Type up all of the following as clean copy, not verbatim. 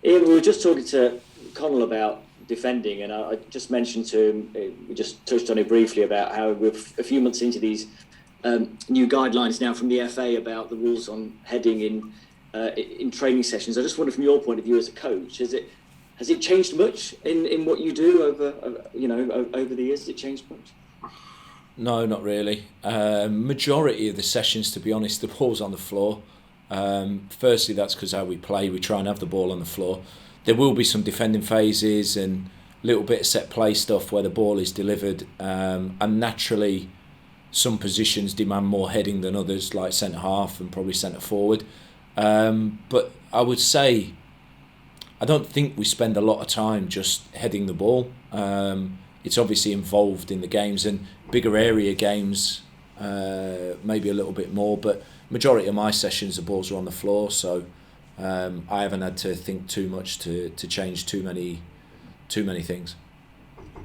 Ian, we were just talking to Connell about defending, and I just mentioned to him, we just touched on it briefly about how we're a few months into these new guidelines now from the FA about the rules on heading in training sessions. I just wonder, from your point of view as a coach, has it changed much in what you do over the years? Has it changed much? No, not really. Majority of the sessions, to be honest, the ball's on the floor. Firstly, that's because how we play. We try and have the ball on the floor. There will be some defending phases and a little bit of set play stuff where the ball is delivered. And naturally, some positions demand more heading than others, like centre half and probably centre forward. But I would say, I don't think we spend a lot of time just heading the ball. It's obviously involved in the games, and bigger area games, maybe a little bit more. But majority of my sessions, the balls are on the floor, so I haven't had to think too much to change too many things.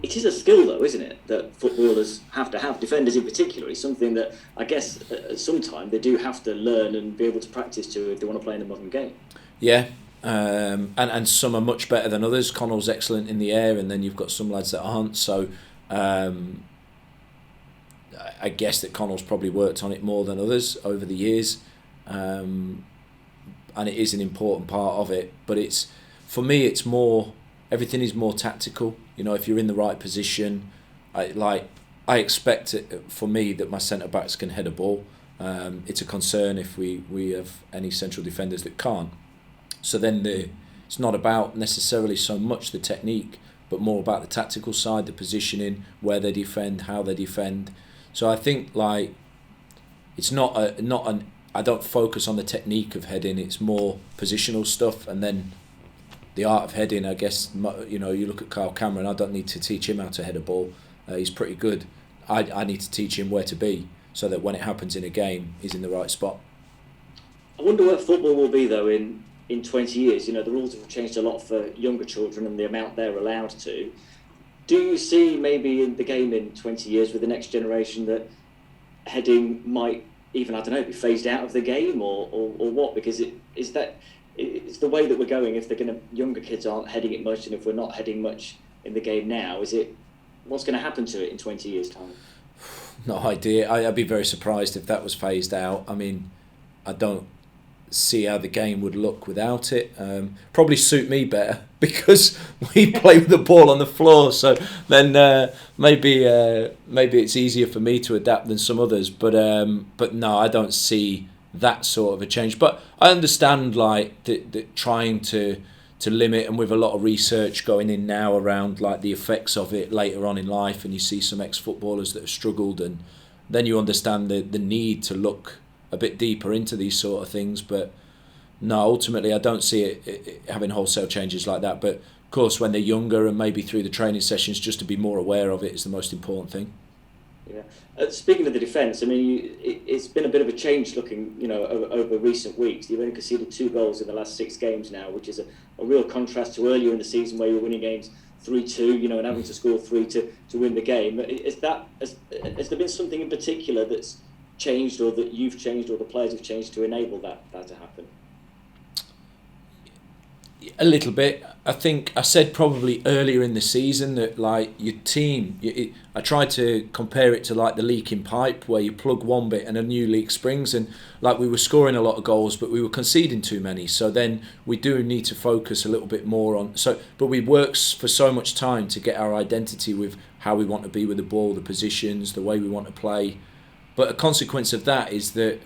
It is a skill, though, isn't it, that footballers have to have, defenders in particular. It's something that I guess at some time they do have to learn and be able to practice to if they want to play in the modern game. Yeah, and some are much better than others. Connell's excellent in the air, and then you've got some lads that aren't. So I guess that Connell's probably worked on it more than others over the years, and it is an important part of it. But it's, for me, it's more, everything is more tactical. You know, if you're in the right position, I expect it, for me, that my centre backs can head a ball. It's a concern if we have any central defenders that can't. So then it's not about necessarily so much the technique, but more about the tactical side, the positioning, where they defend, how they defend. So I think it's not an I don't focus on the technique of heading. It's more positional stuff, and then the art of heading. I guess you look at Kyle Cameron. I don't need to teach him how to head a ball. He's pretty good. I need to teach him where to be so that when it happens in a game, he's in the right spot. I wonder where football will be, though, in 20 years. You know, the rules have changed a lot for younger children and the amount they're allowed to. Do you see maybe in the game in 20 years with the next generation that heading might even, I don't know, be phased out of the game or what? Because it's the way that we're going. If younger kids aren't heading it much, and if we're not heading much in the game now, what's going to happen to it in 20 years' time? No idea. I'd be very surprised if that was phased out. I mean, I don't see how the game would look without it. Probably suit me better because we play with the ball on the floor. So then maybe it's easier for me to adapt than some others. But no, I don't see that sort of a change. But I understand that trying to limit, and with a lot of research going in now around the effects of it later on in life, and you see some ex-footballers that have struggled, and then you understand the need to look a bit deeper into these sort of things. But no, ultimately I don't see it having wholesale changes like that. But of course, when they're younger and maybe through the training sessions, just to be more aware of it is the most important thing. Yeah. Speaking of the defence, I mean, it's been a bit of a change looking, over recent weeks. You've only conceded 2 goals in the last 6 games now, which is a real contrast to earlier in the season where you were winning games 3-2, and having to score 3 to win the game. Has there been something in particular that's changed, or that you've changed, or the players have changed to enable that to happen? A little bit. I think I said probably earlier in the season that your team, I tried to compare it to the leaking pipe where you plug one bit and a new leak springs, and we were scoring a lot of goals but we were conceding too many. So then we do need to focus a little bit more on, but we worked for so much time to get our identity with how we want to be with the ball, the positions, the way we want to play. But a consequence of that is that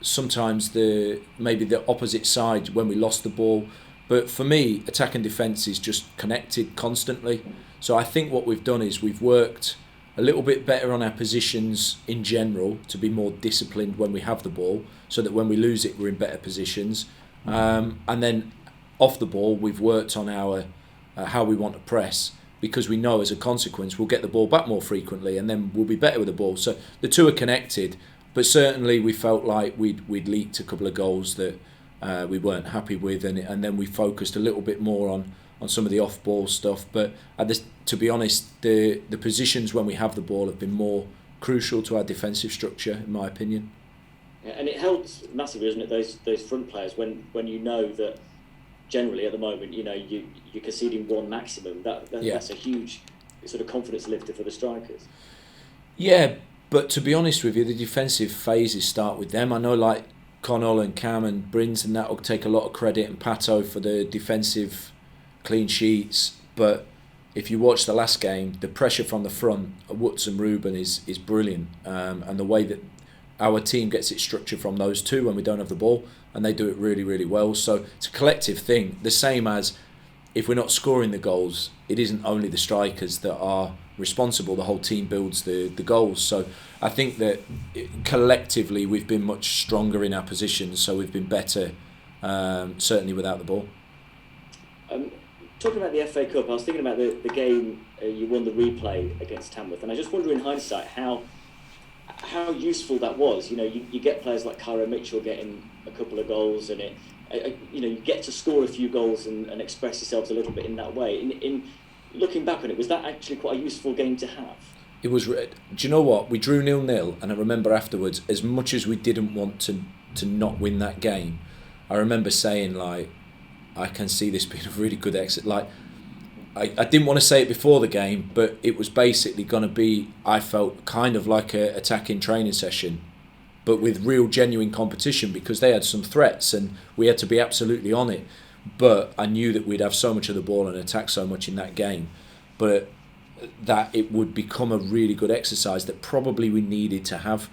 sometimes maybe the opposite side, when we lost the ball. But for me, attack and defence is just connected constantly. So I think what we've done is we've worked a little bit better on our positions in general to be more disciplined when we have the ball, so that when we lose it, we're in better positions. And then off the ball, we've worked on our how we want to press, because we know as a consequence we'll get the ball back more frequently, and then we'll be better with the ball. So the two are connected. But certainly we felt like we'd leaked a couple of goals that we weren't happy with, and then we focused a little bit more on some of the off-ball stuff. But to be honest, the positions when we have the ball have been more crucial to our defensive structure, in my opinion. Yeah, and it helps massively, doesn't it, those front players when you know that generally at the moment, you're conceding one maximum. That's a huge sort of confidence lifter for the strikers. Yeah, but to be honest with you, the defensive phases start with them. I know like Connell and Cam and Brins and that will take a lot of credit, and Pato for the defensive clean sheets. But if you watch the last game, the pressure from the front, Woods and Ruben is brilliant. And the way that our team gets its structure from those two when we don't have the ball, and they do it really, really well. So it's a collective thing. The same as if we're not scoring the goals, it isn't only the strikers that are responsible. The whole team builds the goals. So I think that collectively we've been much stronger in our positions. So we've been better, certainly without the ball. Talking about the FA Cup, I was thinking about the game you won the replay against Tamworth, and I just wonder in hindsight how useful that was. You get players like Cairo Mitchell getting a couple of goals, and you get to score a few goals and express yourselves a little bit in that way. In looking back on it, was that actually quite a useful game to have? It was. Do you know what? We drew 0-0, and I remember afterwards, as much as we didn't want to not win that game, I remember saying like, I can see this being a really good exit. Like, I didn't want to say it before the game, but it was basically going to be, I felt, kind of like a attacking training session, but with real genuine competition, because they had some threats and we had to be absolutely on it. But I knew that we'd have so much of the ball and attack so much in that game, but that it would become a really good exercise that probably we needed to have.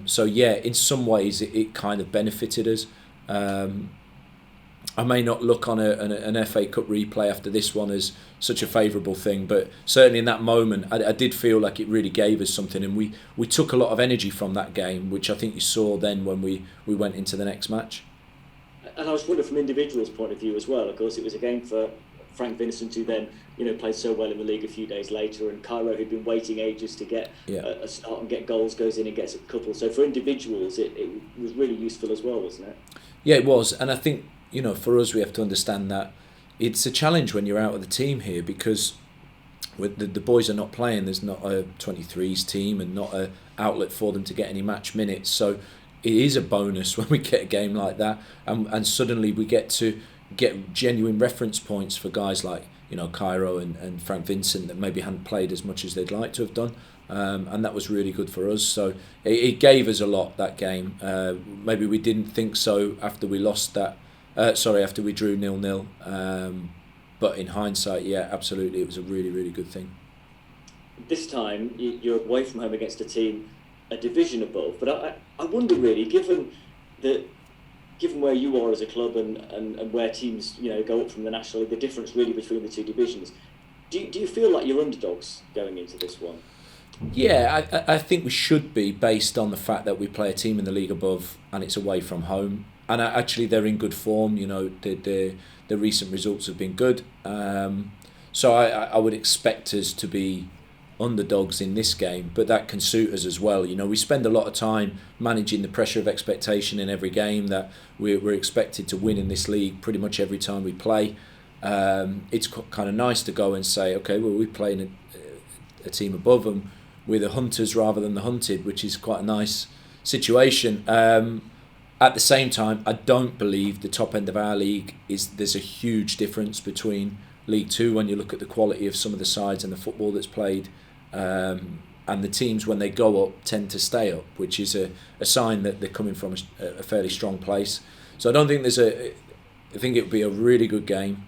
So yeah, in some ways it kind of benefited us. I may not look on an FA Cup replay after this one as such a favourable thing, but certainly in that moment I did feel like it really gave us something, and we took a lot of energy from that game, which I think you saw then when we went into the next match. And I was wondering from individuals' point of view as well. Of course, it was a game for Frank Vincent, who then played so well in the league a few days later, and Cairo, who'd been waiting ages to get a start and get goals, goes in and gets a couple. So for individuals, it was really useful as well, wasn't it? Yeah, it was, and I think for us, we have to understand that it's a challenge when you're out of the team here, because the boys are not playing. There's not a 23s team and not an outlet for them to get any match minutes. So it is a bonus when we get a game like that, and suddenly we get to get genuine reference points for guys like Cairo and Frank Vincent that maybe hadn't played as much as they'd like to have done. And that was really good for us. So it gave us a lot, that game. Maybe we didn't think so after we lost that. After we drew 0-0, but in hindsight, yeah, absolutely, it was a really, really good thing. This time, you're away from home against a team a division above, but I wonder really, given where you are as a club and where teams go up from the National League, the difference really between the two divisions, do you feel like you're underdogs going into this one? Yeah, I think we should be, based on the fact that we play a team in the league above and it's away from home. And actually, they're in good form. The recent results have been good. So I would expect us to be underdogs in this game, but that can suit us as well. We spend a lot of time managing the pressure of expectation in every game that we're expected to win in this league pretty much every time we play. It's kind of nice to go and say, okay, well, we're playing a team above them. We're the hunters rather than the hunted, which is quite a nice situation. At the same time, I don't believe the top end of our league there's a huge difference between League Two when you look at the quality of some of the sides and the football that's played, and the teams when they go up tend to stay up, which is a sign that they're coming from a fairly strong place. So I don't think I think it would be a really good game,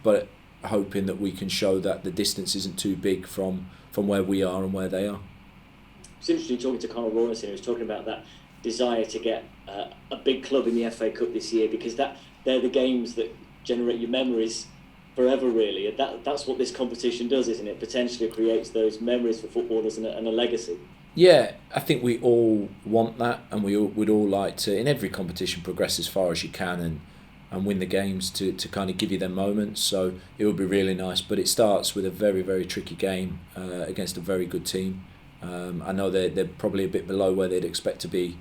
but hoping that we can show that the distance isn't too big from where we are and where they are. It's interesting talking to Conor Rawlinson, who was talking about that desire to get a big club in the FA Cup this year, because they're the games that generate your memories forever, really. And that's what this competition does, isn't it? Potentially creates those memories for footballers and a legacy. Yeah, I think we all want that, and we would all like to, in every competition, progress as far as you can and win the games to kind of give you them moments. So it would be really nice, but it starts with a very, very tricky game against a very good team. I know they're probably a bit below where they'd expect to be,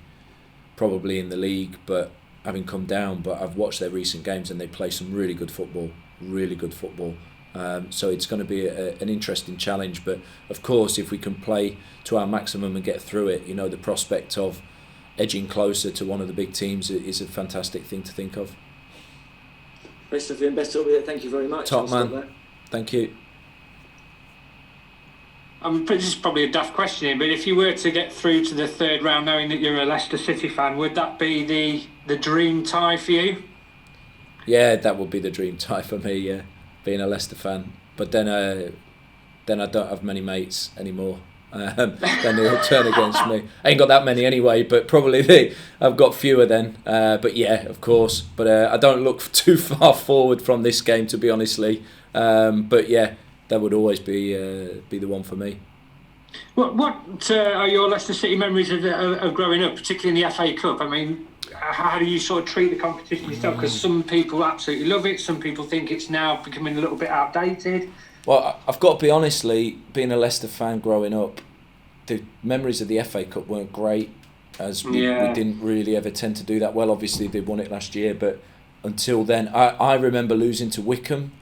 probably in the league, but having come down. But I've watched their recent games and they play some really good football. So it's going to be an interesting challenge. But of course, if we can play to our maximum and get through it, the prospect of edging closer to one of the big teams is a fantastic thing to think of. Great stuff, Ian. Best of luck with it. Thank you very much. Top man. Thank you. This is probably a daft question here, but if you were to get through to the third round knowing that you're a Leicester City fan, would that be the dream tie for you? Yeah, that would be the dream tie for me, yeah, being a Leicester fan. But then I don't have many mates anymore. Then they'll turn against me. I ain't got that many anyway, but probably I've got fewer then. But yeah, of course. But I don't look too far forward from this game, to be honestly. But yeah, that would always be the one for me. What are your Leicester City memories of growing up, particularly in the FA Cup? I mean, how do you sort of treat the competition yourself? Because some people absolutely love it, some people think it's now becoming a little bit outdated. Well, I've got to be honestly, being a Leicester fan growing up, the memories of the FA Cup weren't great, as we didn't really ever tend to do that well. Obviously, they won it last year, but until then, I remember losing to Wycombe.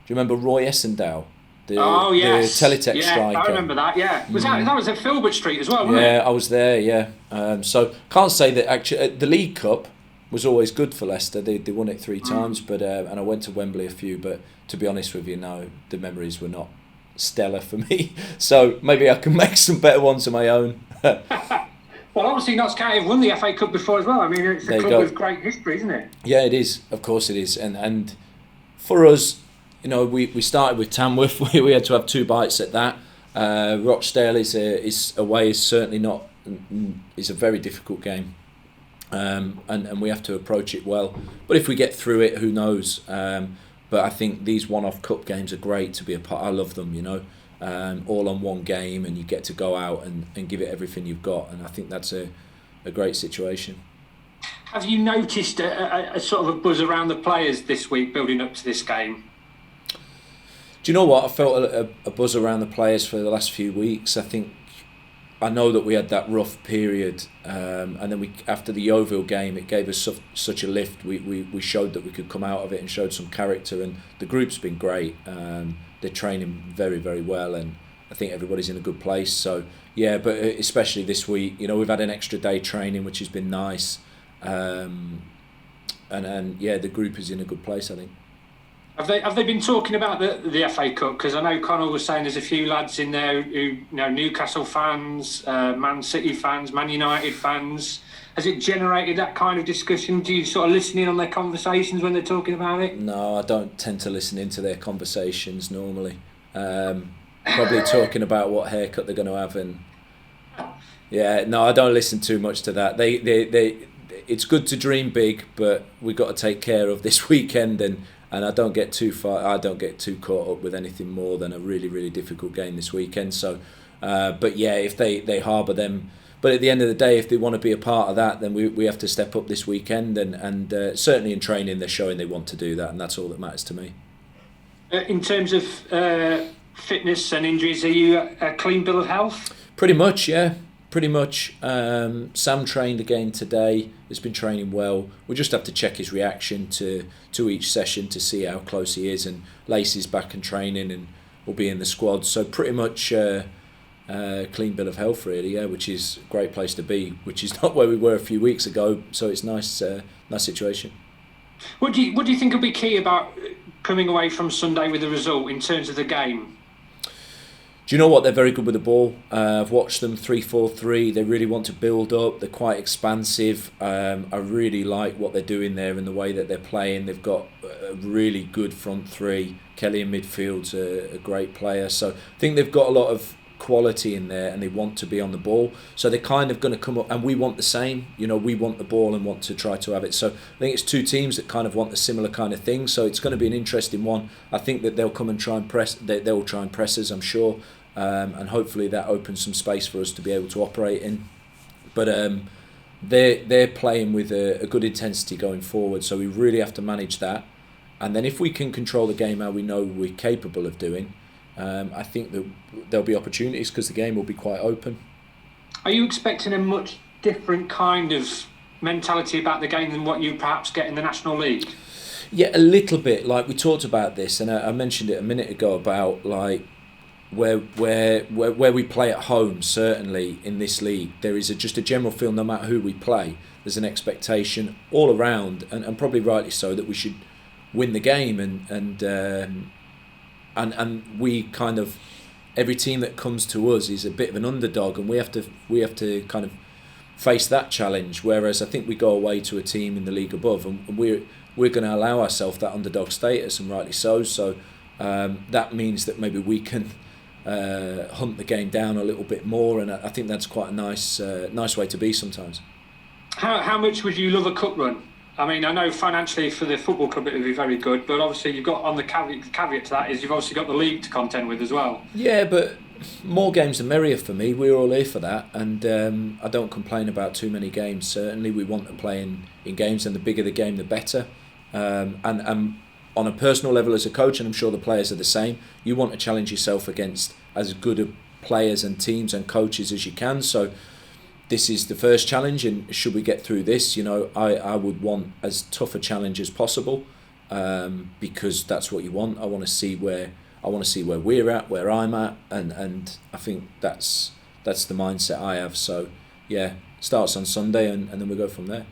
Do you remember Roy Essendale? The Teletext striker. I remember that. Yeah, that was at Filbert Street as well, wasn't it? Yeah, I was there. Yeah, so can't say that actually. The League Cup was always good for Leicester. They won it 3 times, but and I went to Wembley a few. But to be honest with you, no, the memories were not stellar for me. So maybe I can make some better ones of my own. Well, obviously, Notts County have won the FA Cup before as well. I mean, it's a club with great history, isn't it? Yeah, it is. Of course, it is. And for us, you know, we started with Tamworth. We had to have 2 bites at that. Rochdale is away is certainly not. Is a very difficult game, and we have to approach it well. But if we get through it, who knows? But I think these one-off cup games are great to be a part. I love them. You know, all on one game, and you get to go out and give it everything you've got. And I think that's a great situation. Have you noticed a sort of a buzz around the players this week building up to this game? Do you know what? I felt a buzz around the players for the last few weeks. I know that we had that rough period, and then after the Yeovil game, it gave us such a lift. We showed that we could come out of it and showed some character, and the group's been great. They're training very, very well, and I think everybody's in a good place. So yeah, but especially this week, you know, we've had an extra day training, which has been nice, and yeah, the group is in a good place, I think. Have they been talking about the FA Cup? Because I know Connell was saying there's a few lads in there who, you know, Newcastle fans, Man City fans, Man United fans. Has it generated that kind of discussion? Do you sort of listen in on their conversations when they're talking about it? No, I don't tend to listen into their conversations normally. Probably talking about what haircut they're going to have, and yeah, no, I don't listen too much to that. They it's good to dream big, but we've got to take care of this weekend, and I don't get too caught up with anything more than a really, really difficult game this weekend. So, but yeah, if they harbour them, but at the end of the day, if they want to be a part of that, then we have to step up this weekend, and certainly in training they're showing they want to do that, and that's all that matters to me. In terms of fitness and injuries, are you a clean bill of health? Pretty much, yeah. Pretty much. Sam trained again today. He's been training well. We just have to check his reaction to each session to see how close he is. And Lacey's back and training and will be in the squad. So pretty much clean bill of health, really. Yeah, which is a great place to be. Which is not where we were a few weeks ago. So it's nice situation. What do you think will be key about coming away from Sunday with a result in terms of the game? Do you know what? They're very good with the ball. I've watched them 3-4-3. They really want to build up. They're quite expansive. I really like what they're doing there and the way that they're playing. They've got a really good front three. Kelly in midfield's a great player. So I think they've got a lot of quality in there, and they want to be on the ball. So they're kind of going to come up, and we want the same. You know, we want the ball and want to try to have it. So I think it's two teams that kind of want a similar kind of thing. So it's going to be an interesting one. I think that they'll come and try and press. They'll try and press us, I'm sure, and hopefully that opens some space for us to be able to operate in. But they're playing with a good intensity going forward. So we really have to manage that. And then if we can control the game how we know we're capable of doing, I think that there'll be opportunities because the game will be quite open. Are you expecting a much different kind of mentality about the game than what you perhaps get in the National League? Yeah, a little bit. Like we talked about this, and I mentioned it a minute ago about like where we play at home, certainly in this league, there is just a general feel, no matter who we play, there's an expectation all around, and probably rightly so, that we should win the game, and we kind of, every team that comes to us is a bit of an underdog, and we have to kind of face that challenge. Whereas I think we go away to a team in the league above, and we're going to allow ourselves that underdog status, and rightly so. So that means that maybe we can hunt the game down a little bit more, and I think that's quite a nice way to be sometimes. How much would you love a cup run? I mean, I know financially for the football club it would be very good, but obviously you've got, on the caveat to that is, you've obviously got the league to contend with as well. Yeah, but more games the merrier for me. We're all here for that, and I don't complain about too many games. Certainly we want to play in games, and the bigger the game the better. And on a personal level as a coach, and I'm sure the players are the same, you want to challenge yourself against as good a players and teams and coaches as you can. So this is the first challenge, and should we get through this, I would want as tough a challenge as possible, because that's what you want. I want to see where we're at, where I'm at, and I think that's the mindset I have. So yeah, starts on Sunday, and then we go from there.